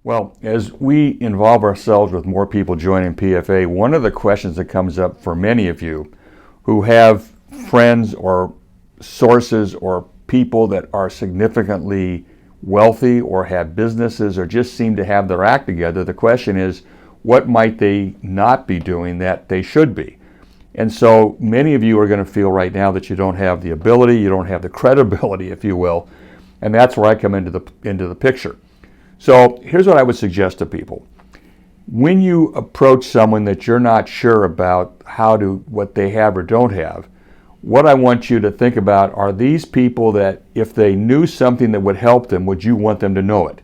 Well, as we involve ourselves with more people joining PFA, one of the questions that comes up for many of you who have friends or sources or people that are significantly wealthy or have businesses or just seem to have their act together, the question is, what might they not be doing that they should be? And so many of you are going to feel right now that you don't have the ability, you don't have the credibility, if you will, and that's where I come into the picture. So here's what I would suggest to people. When you approach someone that you're not sure about what they have or don't have, what I want you to think about are these people that if they knew something that would help them, would you want them to know it?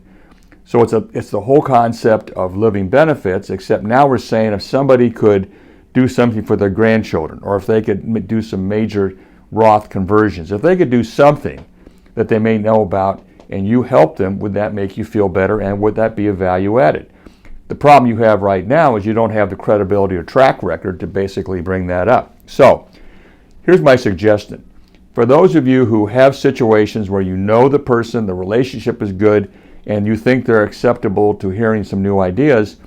So it's the whole concept of living benefits, except now we're saying if somebody could do something for their grandchildren, or if they could do some major Roth conversions, if they could do something that they may know about, and you help them, would that make you feel better, and would that be a value added? The problem you have right now is you don't have the credibility or track record to basically bring that up. So here's my suggestion. For those of you who have situations where you know the person, the relationship is good, and you think they're acceptable to hearing some new ideas,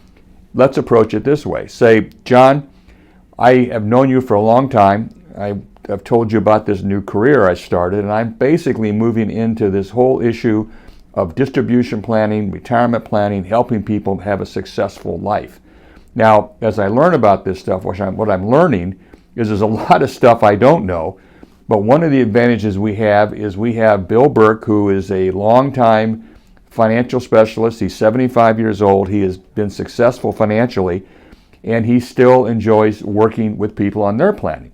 let's approach it this way. Say, John, I have known you for a long time. I've told you about this new career I started, and I'm basically moving into this whole issue of distribution planning, retirement planning, helping people have a successful life. Now, as I learn about this stuff, what I'm learning is there's a lot of stuff I don't know, but one of the advantages we have is we have Bill Burke, who is a longtime financial specialist. He's 75 years old. He has been successful financially, and he still enjoys working with people on their planning.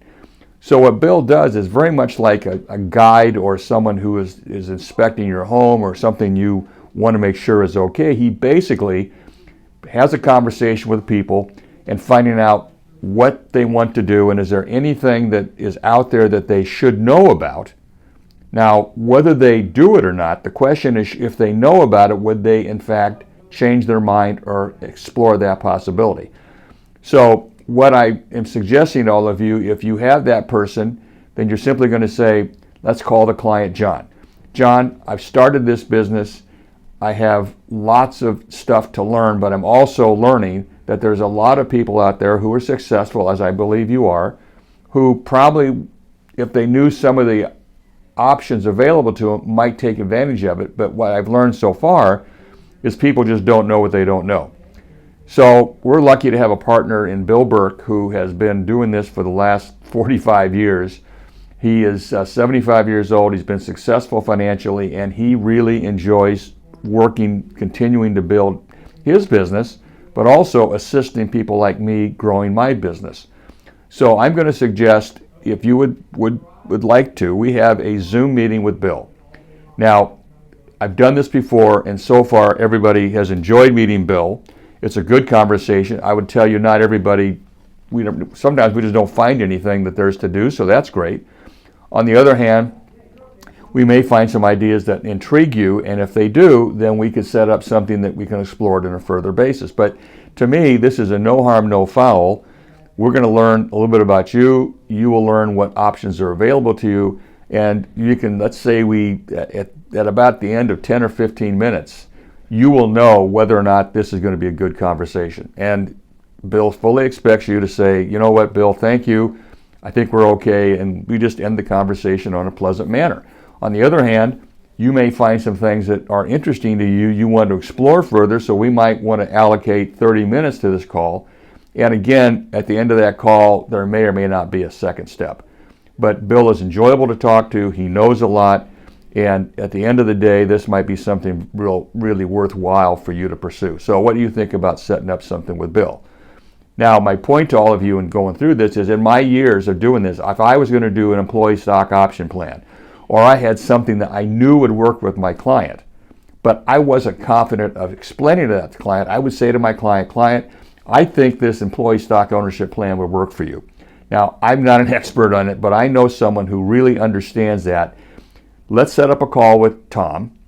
So what Bill does is very much like a guide or someone who is inspecting your home or something you want to make sure is okay. He basically has a conversation with people and finding out what they want to do, and is there anything that is out there that they should know about. Now, whether they do it or not, the question is, if they know about it, would they in fact change their mind or explore that possibility? So what I am suggesting to all of you, if you have that person, then you're simply going to say, let's call the client John. John, I've started this business. I have lots of stuff to learn, but I'm also learning that there's a lot of people out there who are successful, as I believe you are, who probably, if they knew some of the options available to them, might take advantage of it. But what I've learned so far is people just don't know what they don't know. So we're lucky to have a partner in Bill Burke, who has been doing this for the last 45 years. He is 75 years old. He's been successful financially, and he really enjoys continuing to build his business, but also assisting people like me growing my business. So I'm going to suggest, if you would like to, we have a Zoom meeting with Bill. Now, I've done this before, and so far everybody has enjoyed meeting Bill. It's a good conversation. I would tell you, not everybody, sometimes we just don't find anything that there's to do, so that's great. On the other hand, we may find some ideas that intrigue you, and if they do, then we could set up something that we can explore it on a further basis. But to me, this is a no harm, no foul. We're going to learn a little bit about you. You will learn what options are available to you, and you can, let's say at about the end of 10 or 15 minutes, you will know whether or not this is going to be a good conversation. And Bill fully expects you to say, you know what, Bill, thank you. I think we're okay. And we just end the conversation on a pleasant manner. On the other hand, you may find some things that are interesting to you, you want to explore further, so we might want to allocate 30 minutes to this call. And again, at the end of that call, there may or may not be a second step. But Bill is enjoyable to talk to. He knows a lot. And at the end of the day, this might be something really worthwhile for you to pursue. So what do you think about setting up something with Bill? Now, my point to all of you in going through this is, in my years of doing this, if I was going to do an employee stock option plan, or I had something that I knew would work with my client, but I wasn't confident of explaining to that client, I would say to my client, I think this employee stock ownership plan would work for you. Now, I'm not an expert on it, but I know someone who really understands that. Let's set up a call with Tom,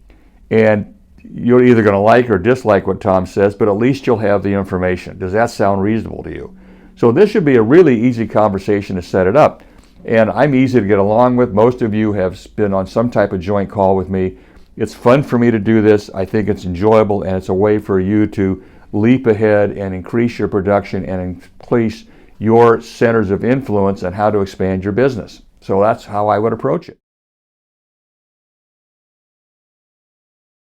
and you're either going to like or dislike what Tom says, but at least you'll have the information. Does that sound reasonable to you? So this should be a really easy conversation to set it up. And I'm easy to get along with. Most of you have been on some type of joint call with me. It's fun for me to do this. I think it's enjoyable, and it's a way for you to leap ahead and increase your production and increase your centers of influence and how to expand your business. So that's how I would approach it.